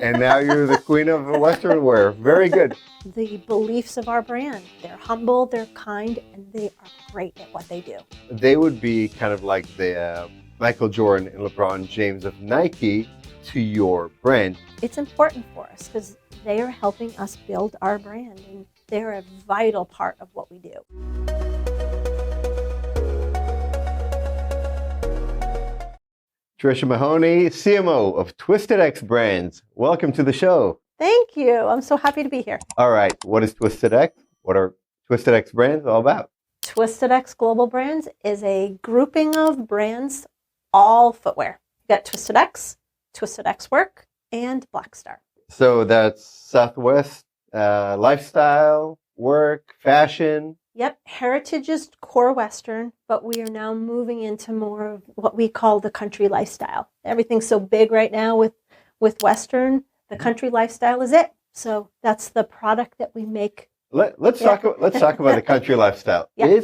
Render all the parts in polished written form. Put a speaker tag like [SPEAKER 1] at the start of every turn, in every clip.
[SPEAKER 1] And now you're the queen of Western wear. Very good.
[SPEAKER 2] The beliefs of our brand. They're humble, they're kind, and they are great at what they do.
[SPEAKER 1] They would be kind of like the Michael Jordan and LeBron James of Nike to your brand.
[SPEAKER 2] It's important for us because they are helping us build our brand, and they're a vital part of what we do.
[SPEAKER 1] Tricia Mahoney, CMO of Twisted X Brands. Welcome to the show.
[SPEAKER 2] Thank you. I'm so happy to be here.
[SPEAKER 1] All right. What is Twisted X? What are Twisted X Brands all about?
[SPEAKER 2] Twisted X Global Brands is a grouping of brands, all footwear. You got Twisted X Work, and Black Star.
[SPEAKER 1] So that's Southwest lifestyle, work, fashion.
[SPEAKER 2] Yep, heritage is core Western, but we are now moving into more of what we call the country lifestyle. Everything's so big right now with Western. The country lifestyle is it. So that's the product that we make.
[SPEAKER 1] Let's talk about the country lifestyle.
[SPEAKER 2] Yeah.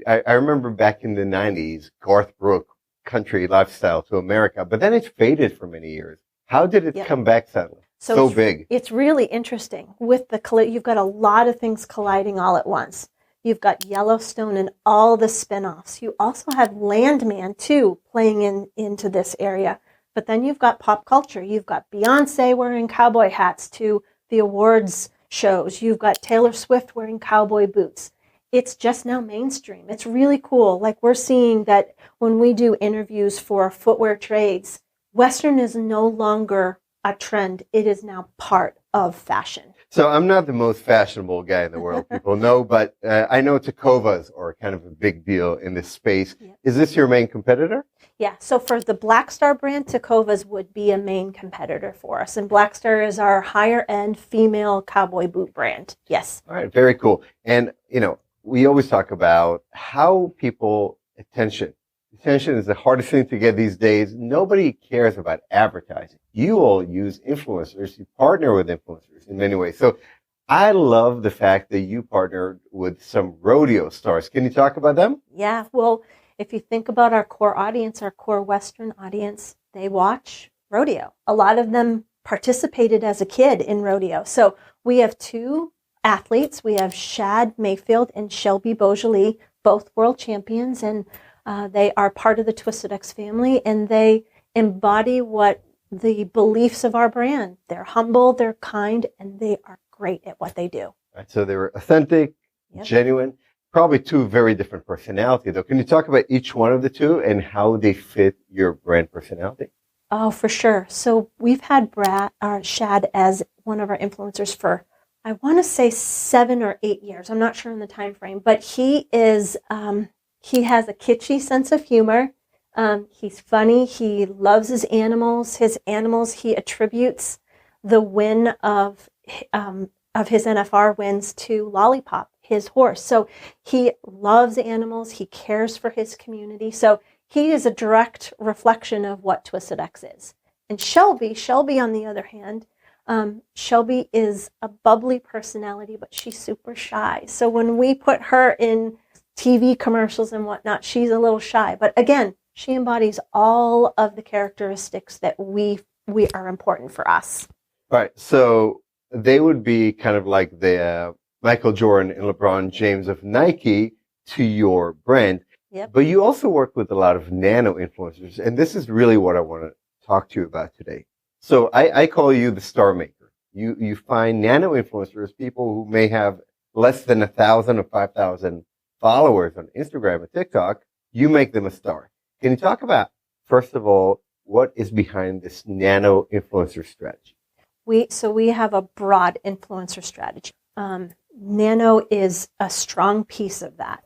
[SPEAKER 1] I remember back in the 90s, Garth Brooks country lifestyle to America, but then it faded for many years. How did it come back suddenly? So big.
[SPEAKER 2] It's really interesting. You've got a lot of things colliding all at once. You've got Yellowstone and all the spinoffs. You also have Landman too playing into this area. But then you've got pop culture. You've got Beyonce wearing cowboy hats to the awards shows. You've got Taylor Swift wearing cowboy boots. It's just now mainstream. It's really cool. Like we're seeing that when we do interviews for footwear trades, Western is no longer a trend. It is now part of fashion.
[SPEAKER 1] So I'm not the most fashionable guy in the world, people know, but I know Tacovas are kind of a big deal in this space. Yeah. Is this your main competitor?
[SPEAKER 2] Yeah. So for the Black Star brand, Tacovas would be a main competitor for us. And Black Star is our higher end female cowboy boot brand. Yes.
[SPEAKER 1] All right. Very cool. And, we always talk about how attention is the hardest thing to get these days. Nobody cares about advertising. You all use influencers. You partner with influencers in many ways. So I love the fact that you partnered with some rodeo stars. Can you talk about them?
[SPEAKER 2] Yeah. Well, if you think about our core audience, our core Western audience, they watch rodeo. A lot of them participated as a kid in rodeo. So we have two athletes. We have Shad Mayfield and Shelby Beaujolais, both world champions, and they are part of the Twisted X family, and they embody what the beliefs of our brand. They're humble, they're kind, and they are great at what they do.
[SPEAKER 1] Right, so they were authentic, genuine, probably two very different personalities, though. Can you talk about each one of the two and how they fit your brand personality?
[SPEAKER 2] Oh, for sure. So we've had Shad as one of our influencers for, I want to say 7 or 8 years. I'm not sure in the time frame, but he is... he has a kitschy sense of humor. He's funny. He loves his animals. He attributes the win of his NFR wins to Lollipop, his horse. So he loves animals. He cares for his community. So he is a direct reflection of what Twisted X is. And Shelby on the other hand, Shelby is a bubbly personality, but she's super shy. So when we put her in TV commercials and whatnot, she's a little shy. But again, she embodies all of the characteristics that we are important for us.
[SPEAKER 1] Right. So they would be kind of like the Michael Jordan and LeBron James of Nike to your brand.
[SPEAKER 2] Yep.
[SPEAKER 1] But you also work with a lot of nano-influencers. And this is really what I want to talk to you about today. So I call you the star maker. You find nano-influencers, people who may have less than 1,000 or 5,000 followers on Instagram and TikTok. You make them a star. Can you talk about, first of all, what is behind this nano-influencer strategy?
[SPEAKER 2] We have a broad influencer strategy. Nano is a strong piece of that.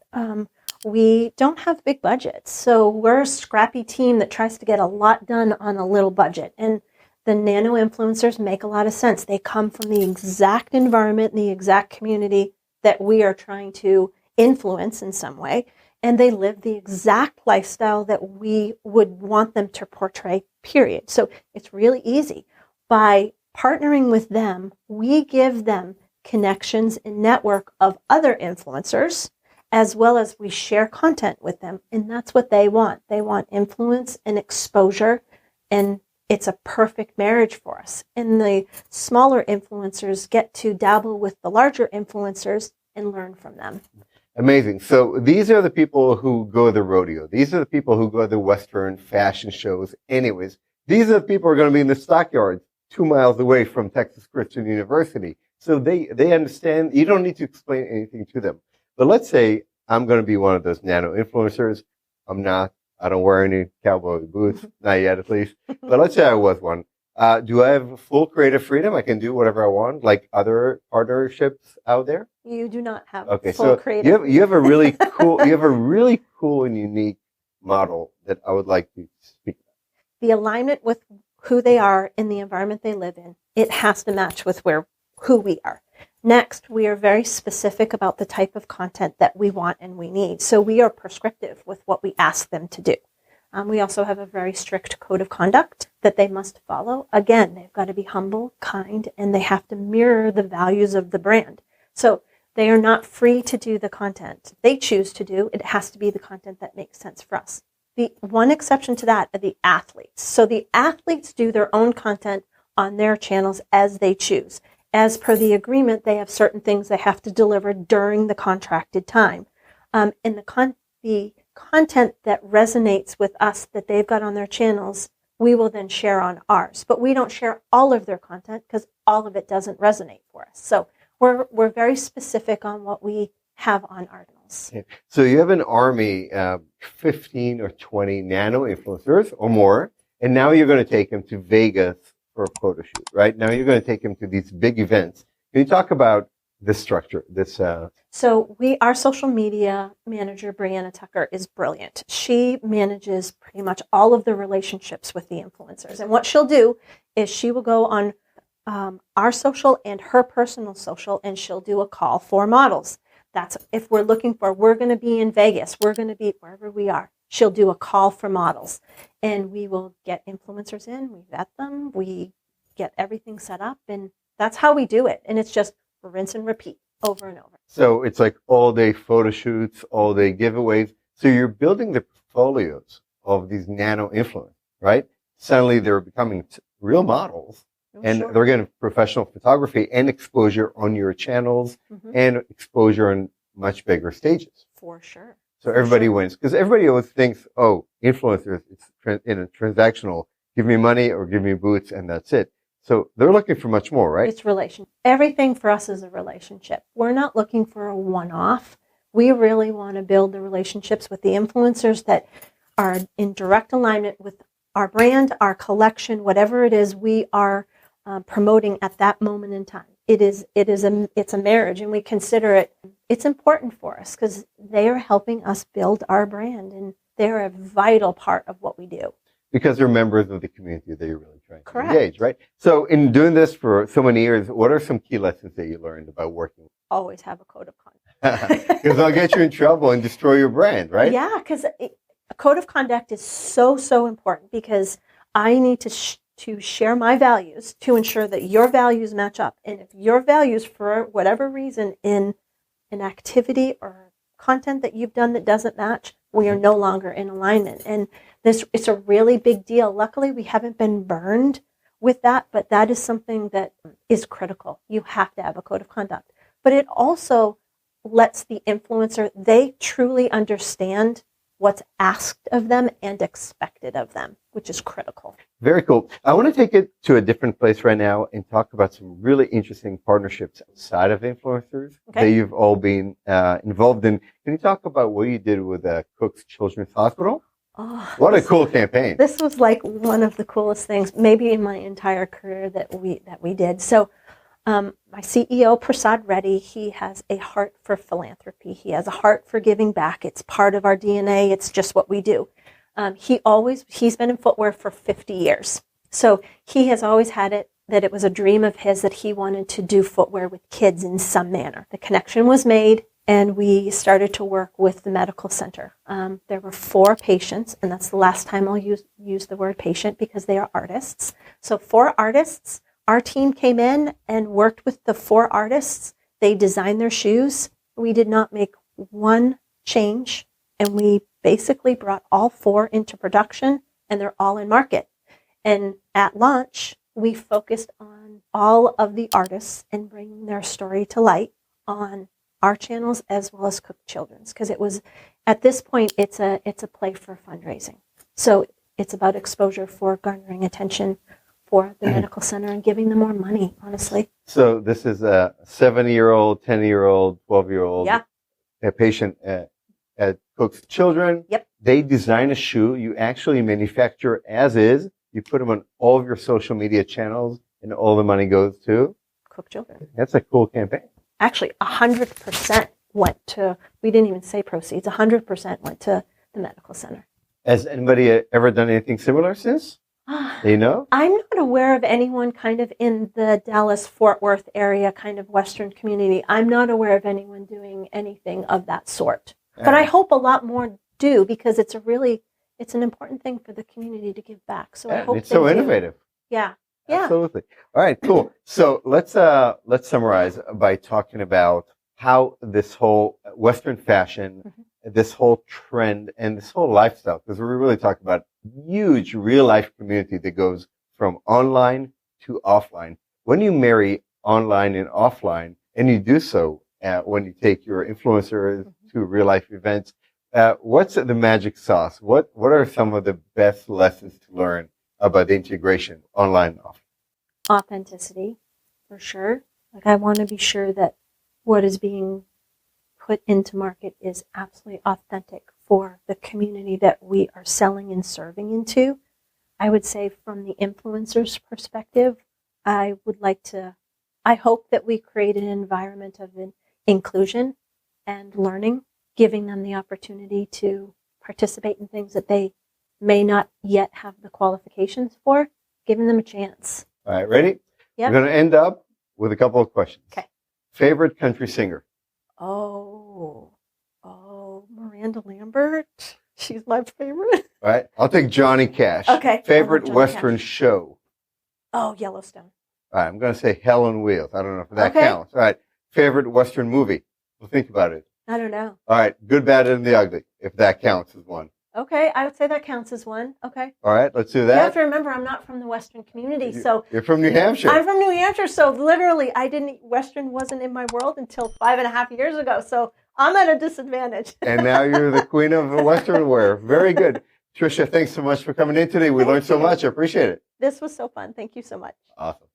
[SPEAKER 2] We don't have big budgets, so we're a scrappy team that tries to get a lot done on a little budget. And the nano-influencers make a lot of sense. They come from the exact environment, the exact community that we are trying to influence in some way, and they live the exact lifestyle that we would want them to portray, period. So it's really easy. By partnering with them, we give them connections and network of other influencers, as well as we share content with them. And that's what they want. They want influence and exposure and it's a perfect marriage for us. And the smaller influencers get to dabble with the larger influencers and learn from them.
[SPEAKER 1] Amazing. So these are the people who go to the rodeo. These are the people who go to the Western fashion shows. Anyways, these are the people who are going to be in the stockyards 2 miles away from Texas Christian University. So they understand. You don't need to explain anything to them. But let's say I'm going to be one of those nano-influencers. I'm not. I don't wear any cowboy boots. Not yet, at least. But let's say I was one. Do I have full creative freedom? I can do whatever I want, like other partnerships out there?
[SPEAKER 2] You do not have
[SPEAKER 1] Okay,
[SPEAKER 2] full
[SPEAKER 1] so
[SPEAKER 2] creative.
[SPEAKER 1] you have a really cool and unique model that I would like to speak about.
[SPEAKER 2] The alignment with who they are in the environment they live in, it has to match with who we are. Next, we are very specific about the type of content that we want and we need. So we are prescriptive with what we ask them to do. We also have a very strict code of conduct that they must follow. Again, they've got to be humble, kind, and they have to mirror the values of the brand. So they are not free to do the content they choose to do. It has to be the content that makes sense for us. The one exception to that are the athletes. So the athletes do their own content on their channels as they choose. As per the agreement, they have certain things they have to deliver during the contracted time. And the content that resonates with us that they've got on their channels, we will then share on ours. But we don't share all of their content because all of it doesn't resonate for us. So we're very specific on what we have on Ardenals.
[SPEAKER 1] Yeah. So you have an army, 15 or 20 nano-influencers or more, and now you're going to take them to Vegas for a photo shoot, right? Now you're going to take them to these big events. Can you talk about this structure,
[SPEAKER 2] So our social media manager, Brianna Tucker, is brilliant. She manages pretty much all of the relationships with the influencers. And what she'll do is she will go on our social and her personal social, and she'll do a call for models. That's if we're going to be in Vegas, we're going to be wherever we are. She'll do a call for models, and we will get influencers in, we vet them, we get everything set up, and that's how we do it. And it's just rinse and repeat over and over.
[SPEAKER 1] So it's like all day photo shoots, all day giveaways. So you're building the portfolios of these nano-influencers, right? Suddenly they're becoming real models. And
[SPEAKER 2] Sure.
[SPEAKER 1] they're getting professional photography and exposure on your channels and exposure on much bigger stages.
[SPEAKER 2] For sure.
[SPEAKER 1] So everybody wins. Because everybody always thinks, oh, influencers, it's transactional. Give me money or give me boots and that's it. So they're looking for much more, right?
[SPEAKER 2] It's relation. Everything for us is a relationship. We're not looking for a one-off. We really want to build the relationships with the influencers that are in direct alignment with our brand, our collection, whatever it is we are promoting at that moment in time. It's a marriage, and we consider it's important for us because they are helping us build our brand, and they're a vital part of what we do.
[SPEAKER 1] Because they're members of the community that you're really trying
[SPEAKER 2] Correct.
[SPEAKER 1] to engage, right? So in doing this for so many years, what are some key lessons that you learned about working?
[SPEAKER 2] Always have a code of conduct.
[SPEAKER 1] Because I'll get you in trouble and destroy your brand, right?
[SPEAKER 2] Yeah, because a code of conduct is so important because I need to share my values to ensure that your values match up. And if your values, for whatever reason, in an activity or content that you've done that doesn't match, we are no longer in alignment. And it's a really big deal. Luckily, we haven't been burned with that, but that is something that is critical. You have to have a code of conduct. But it also lets the influencer, they truly understand what's asked of them and expected of them, which is critical.
[SPEAKER 1] Very cool. I want to take it to a different place right now and talk about some really interesting partnerships outside of influencers that you've all been involved in. Can you talk about what you did with Cook's Children's Hospital?
[SPEAKER 2] Oh,
[SPEAKER 1] what a cool campaign.
[SPEAKER 2] This was like one of the coolest things, maybe in my entire career that we did. So my CEO, Prasad Reddy, he has a heart for philanthropy. He has a heart for giving back. It's part of our DNA. It's just what we do. He's been in footwear for 50 years. So he has always had it that it was a dream of his that he wanted to do footwear with kids in some manner. The connection was made, and we started to work with the medical center. There were 4 patients, and that's the last time I'll use the word patient because they are artists. So 4 artists. Our team came in and worked with the 4 artists. They designed their shoes. We did not make one change, and we basically brought all 4 into production, and they're all in market. And at launch, we focused on all of the artists and bringing their story to light on our channels as well as Cook Children's, because it was, at this point, it's a play for fundraising. So it's about exposure for garnering attention for the medical center and giving them more money, honestly.
[SPEAKER 1] So this is a 7-year-old, 10-year-old, 12-year-old a patient at Cook's Children.
[SPEAKER 2] Yep.
[SPEAKER 1] They design a shoe. You actually manufacture as is. You put them on all of your social media channels, and all the money goes to
[SPEAKER 2] Cook Children.
[SPEAKER 1] That's a cool campaign.
[SPEAKER 2] Actually, 100% went to, we didn't even say proceeds, 100% went to the medical center.
[SPEAKER 1] Has anybody ever done anything similar since? Do you know?
[SPEAKER 2] I'm not aware of anyone kind of in the Dallas-Fort Worth area, kind of Western community. I'm not aware of anyone doing anything of that sort. But I hope a lot more do, because it's an important thing for the community to give back. So I hope
[SPEAKER 1] it's so innovative.
[SPEAKER 2] Yeah.
[SPEAKER 1] Absolutely. All right, cool. So let's summarize by talking about how this whole Western fashion, this whole trend, and this whole lifestyle, because we're really talking about huge real life community that goes from online to offline. When you marry online and offline, and you do so when you take your influencers to real life events, what's the magic sauce? What are some of the best lessons to learn about the integration online and offline?
[SPEAKER 2] Authenticity, for sure. Like, I want to be sure that what is being put into market is absolutely authentic for the community that we are selling and serving into. I would say from the influencer's perspective, I hope that we create an environment of inclusion and learning, giving them the opportunity to participate in things that they may not yet have the qualifications for, giving them a chance.
[SPEAKER 1] All right, ready?
[SPEAKER 2] Yeah.
[SPEAKER 1] We're going to end up with a couple of questions.
[SPEAKER 2] Okay.
[SPEAKER 1] Favorite country singer?
[SPEAKER 2] Oh, Miranda Lambert. She's my favorite.
[SPEAKER 1] All right, I'll take Johnny Cash.
[SPEAKER 2] Okay.
[SPEAKER 1] Favorite Western show?
[SPEAKER 2] Oh, Yellowstone.
[SPEAKER 1] All right, I'm going to say Hell on Wheels. I don't know if that counts. All right, favorite Western movie? Well, think about it.
[SPEAKER 2] I don't know.
[SPEAKER 1] All right, Good, Bad, and the Ugly, if that counts as one.
[SPEAKER 2] Okay, I would say that counts as one. Okay.
[SPEAKER 1] All right, let's do
[SPEAKER 2] You
[SPEAKER 1] that.
[SPEAKER 2] have to remember, I'm not from the Western community, so
[SPEAKER 1] You're from New Hampshire.
[SPEAKER 2] I'm from New Hampshire, so literally, Western wasn't in my world until 5.5 years ago. So I'm at a disadvantage.
[SPEAKER 1] And now you're the queen of Western wear. Very good. Tricia, thanks so much for coming in today. We learned so much. I appreciate it.
[SPEAKER 2] This was so fun. Thank you so much.
[SPEAKER 1] Awesome.